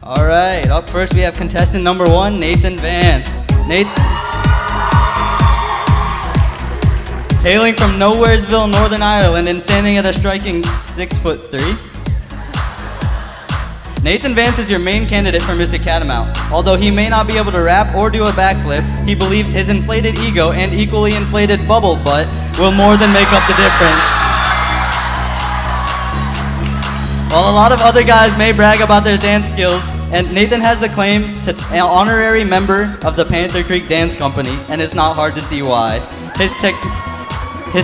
All right, up first we have contestant number 1, Nathan Vance. Hailing from Nowheresville, Northern Ireland, and standing at a striking 6'3". Nathan Vance is your main candidate for Mr. Catamount. Although he may not be able to rap or do a backflip, he believes his inflated ego and equally inflated bubble butt will more than make up the difference. While a lot of other guys may brag about their dance skills, and Nathan has the claim to an honorary member of the Panther Creek Dance Company, and it's not hard to see why. His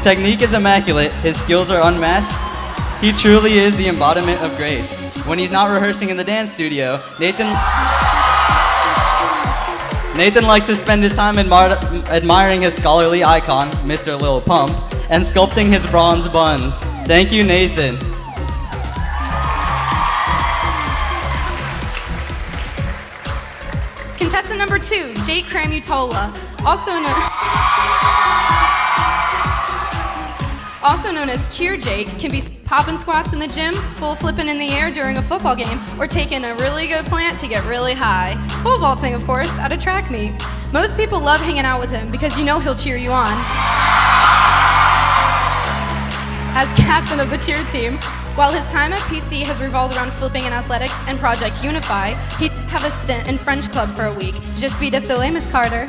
technique is immaculate, his skills are unmatched. He truly is the embodiment of grace. When he's not rehearsing in the dance studio, Nathan likes to spend his time admiring his scholarly icon, Mr. Lil Pump, and sculpting his bronze buns. Thank you, Nathan. Contestant number 2, Jake Cramutola, also known as Cheer Jake, can be popping squats in the gym, full flipping in the air during a football game, or taking a really good plant to get really high. Pole vaulting, of course, at a track meet. Most people love hanging out with him because you know he'll cheer you on. As captain of the cheer team, while his time at PC has revolved around flipping in athletics and Project Unify, he did have a stint in French club for a week. Je suis désolé, Miss Carter.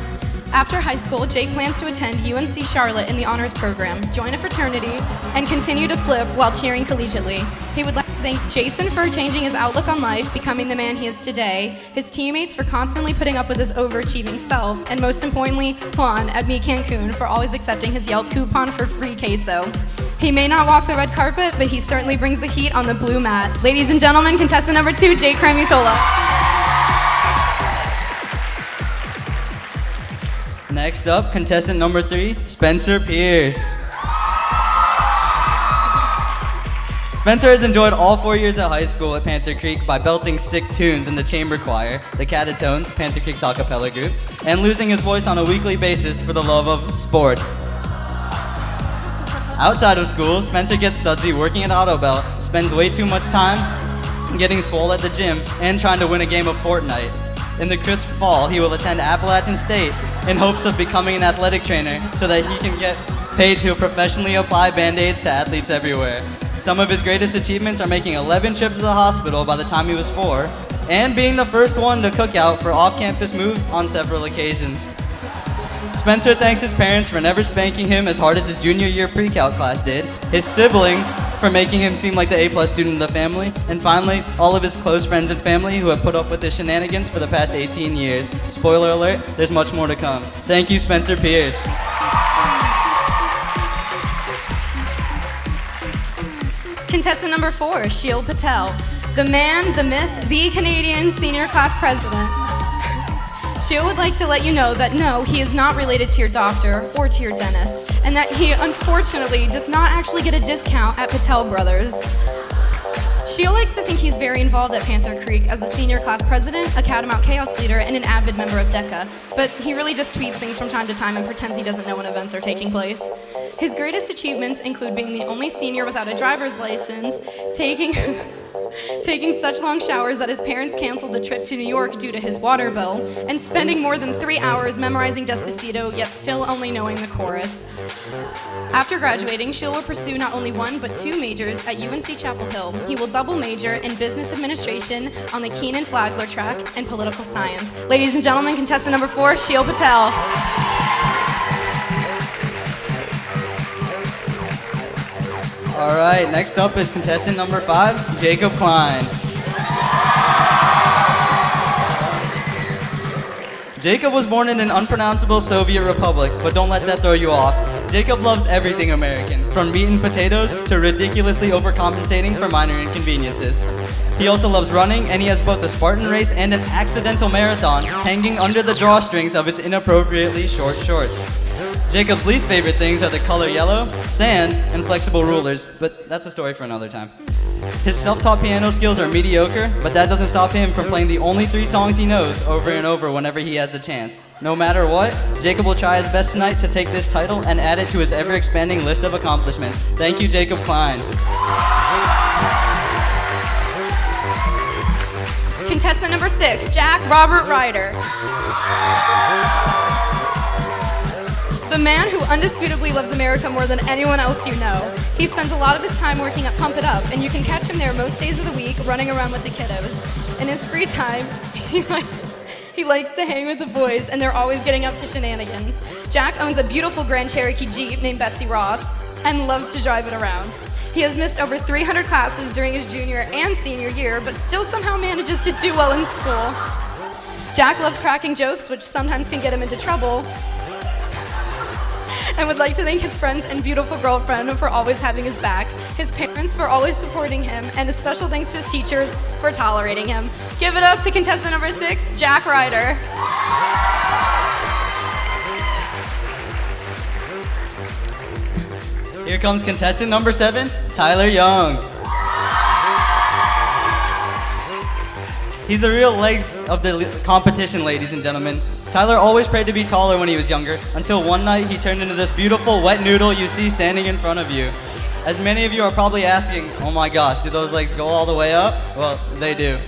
After high school, Jake plans to attend UNC Charlotte in the honors program, join a fraternity, and continue to flip while cheering collegiately. He would like to thank Jason for changing his outlook on life, becoming the man he is today, his teammates for constantly putting up with his overachieving self, and most importantly, Juan at Me Cancun for always accepting his Yelp coupon for free queso. He may not walk the red carpet, but he certainly brings the heat on the blue mat. Ladies and gentlemen, contestant number 2, Jake Cramutola. Next up, contestant number 3, Spencer Piers. Spencer has enjoyed all 4 years at high school at Panther Creek by belting sick tunes in the chamber choir, the Catatones, Panther Creek's a cappella group, and losing his voice on a weekly basis for the love of sports. Outside of school, Spencer gets sudsy working at Autobell, spends way too much time getting swole at the gym, and trying to win a game of Fortnite. In the crisp fall, he will attend Appalachian State in hopes of becoming an athletic trainer so that he can get paid to professionally apply Band-Aids to athletes everywhere. Some of his greatest achievements are making 11 trips to the hospital by the time he was 4, and being the first one to cook out for off-campus moves on several occasions. Spencer thanks his parents for never spanking him as hard as his junior year pre-calc class did, his siblings for making him seem like the A+ student of the family, and finally, all of his close friends and family who have put up with his shenanigans for the past 18 years. Spoiler alert, there's much more to come. Thank you, Spencer Piers. Contestant number 4, Sheil Patel. The man, the myth, the Canadian senior class president. Sheil would like to let you know that no, he is not related to your doctor or to your dentist, and that he unfortunately does not actually get a discount at Patel Brothers. Sheil likes to think he's very involved at Panther Creek as a senior class president, a Catamount Chaos leader, and an avid member of DECA, but he really just tweets things from time to time and pretends he doesn't know when events are taking place. His greatest achievements include being the only senior without a driver's license, taking such long showers that his parents canceled a trip to New York due to his water bill, and spending more than 3 hours memorizing Despacito, yet still only knowing the chorus. After graduating, Sheil will pursue not only 1 but 2 majors at UNC Chapel Hill. He will double major in business administration on the Keenan Flagler track and political science. Ladies and gentlemen, contestant number 4, Sheil Patel. All right, next up is contestant number 5, Jacob Klein. Jacob was born in an unpronounceable Soviet republic, but don't let that throw you off. Jacob loves everything American, from meat and potatoes to ridiculously overcompensating for minor inconveniences. He also loves running, and he has both a Spartan race and an accidental marathon hanging under the drawstrings of his inappropriately short shorts. Jacob's least favorite things are the color yellow, sand, and flexible rulers, but that's a story for another time. His self-taught piano skills are mediocre, but that doesn't stop him from playing the only 3 songs he knows over and over whenever he has the chance. No matter what, Jacob will try his best tonight to take this title and add it to his ever-expanding list of accomplishments. Thank you, Jacob Klein. Contestant number 6, Jack Robert Ryder. The man who undisputably loves America more than anyone else you know. He spends a lot of his time working at Pump It Up, and you can catch him there most days of the week running around with the kiddos. In his free time, he likes to hang with the boys, and they're always getting up to shenanigans. Jack owns a beautiful Grand Cherokee Jeep named Betsy Ross and loves to drive it around. He has missed over 300 classes during his junior and senior year, but still somehow manages to do well in school. Jack loves cracking jokes, which sometimes can get him into trouble, and would like to thank his friends and beautiful girlfriend for always having his back, his parents for always supporting him, and a special thanks to his teachers for tolerating him. Give it up to contestant number 6, Jack Ryder. Here comes contestant number 7, Tyler Young. He's the real legs of the competition, ladies and gentlemen. Tyler always prayed to be taller when he was younger, until one night he turned into this beautiful wet noodle you see standing in front of you. As many of you are probably asking, oh my gosh, do those legs go all the way up? Well, they do.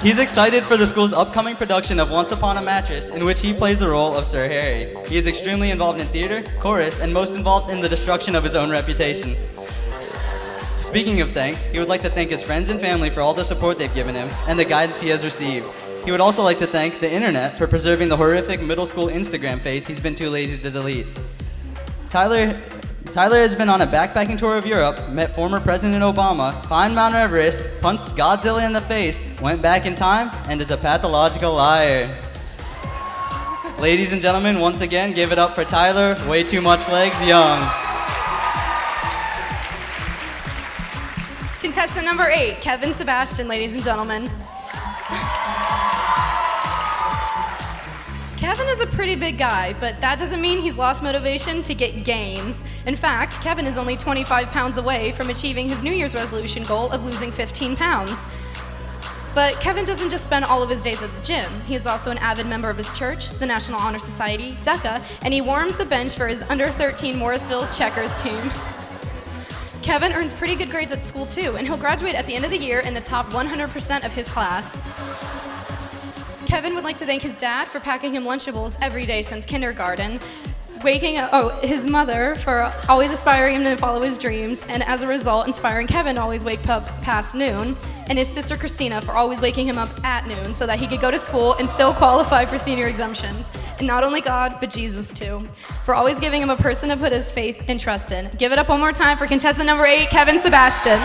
He's excited for the school's upcoming production of Once Upon a Mattress, in which he plays the role of Sir Harry. He is extremely involved in theater, chorus, and most involved in the destruction of his own reputation. Speaking of thanks, he would like to thank his friends and family for all the support they've given him and the guidance he has received. He would also like to thank the internet for preserving the horrific middle school Instagram face he's been too lazy to delete. Tyler has been on a backpacking tour of Europe, met former President Obama, climbed Mount Everest, punched Godzilla in the face, went back in time, and is a pathological liar. Ladies and gentlemen, once again, give it up for Tyler, way too much legs, Young. Contestant number 8, Kevin Sebastian, ladies and gentlemen. Kevin is a pretty big guy, but that doesn't mean he's lost motivation to get gains. In fact, Kevin is only 25 pounds away from achieving his New Year's resolution goal of losing 15 pounds. But Kevin doesn't just spend all of his days at the gym. He is also an avid member of his church, the National Honor Society, DECA, and he warms the bench for his under-13 Morrisville Checkers team. Kevin earns pretty good grades at school too, and he'll graduate at the end of the year in the top 100% of his class. Kevin would like to thank his dad for packing him Lunchables every day since kindergarten, his mother for always aspiring him to follow his dreams, and as a result, inspiring Kevin to always wake up past noon, and his sister Christina for always waking him up at noon so that he could go to school and still qualify for senior exemptions. And not only God, but Jesus too, for always giving him a person to put his faith and trust in. Give it up one more time for contestant number 8, Kevin Sebastian.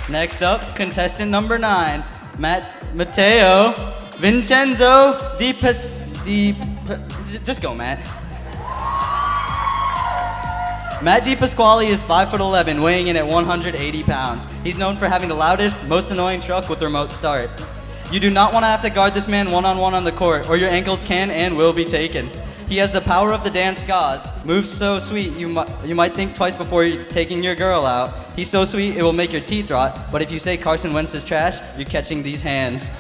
Next up, contestant number 9, Matteo Vincenzo just go, Matt. Matt DiPasquale is 5'11", weighing in at 180 pounds. He's known for having the loudest, most annoying truck with remote start. You do not want to have to guard this man one-on-one on the court, or your ankles can and will be taken. He has the power of the dance gods. Moves so sweet, you might think twice before taking your girl out. He's so sweet, it will make your teeth rot, but if you say Carson Wentz is trash, you're catching these hands.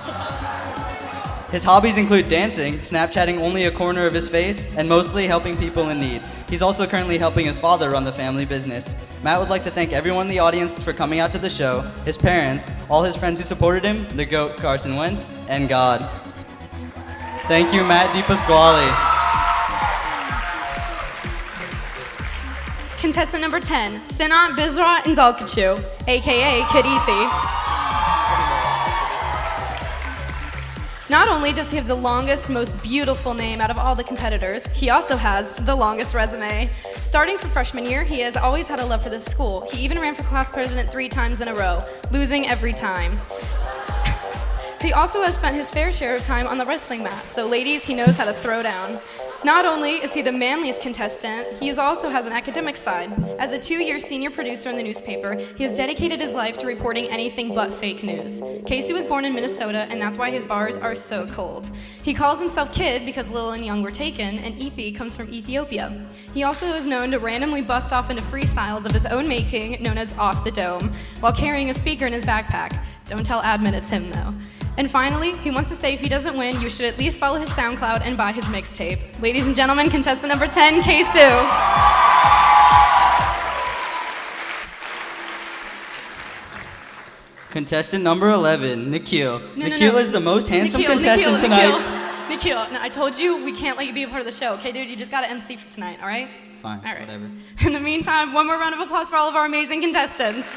His hobbies include dancing, Snapchatting only a corner of his face, and mostly helping people in need. He's also currently helping his father run the family business. Matt would like to thank everyone in the audience for coming out to the show, his parents, all his friends who supported him, the GOAT Carson Wentz, and God. Thank you, Matt DiPasquale. Contestant number 10, Sinat Bizra Indalkachu, aka Kadithi. Not only does he have the longest, most beautiful name out of all the competitors, he also has the longest resume. Starting from freshman year, he has always had a love for this school. He even ran for class president 3 times in a row, losing every time. He also has spent his fair share of time on the wrestling mat, so ladies, he knows how to throw down. Not only is he the manliest contestant, he also has an academic side. As a 2-year senior producer in the newspaper, he has dedicated his life to reporting anything but fake news. Casey was born in Minnesota, and that's why his bars are so cold. He calls himself Kid because Lil and Young were taken, and Ethi comes from Ethiopia. He also is known to randomly bust off into freestyles of his own making, known as Off the Dome, while carrying a speaker in his backpack. Don't tell admin it's him, though. And finally, he wants to say if he doesn't win, you should at least follow his SoundCloud and buy his mixtape. Ladies and gentlemen, contestant number 10, K-Su. Contestant number 11, Nikhil. No, Nikhil no. is the most handsome Nikhil, contestant Nikhil, tonight. Nikhil, no, I told you we can't let you be a part of the show, okay, dude? You just gotta MC for tonight, all right? Fine, All right. whatever. In the meantime, one more round of applause for all of our amazing contestants.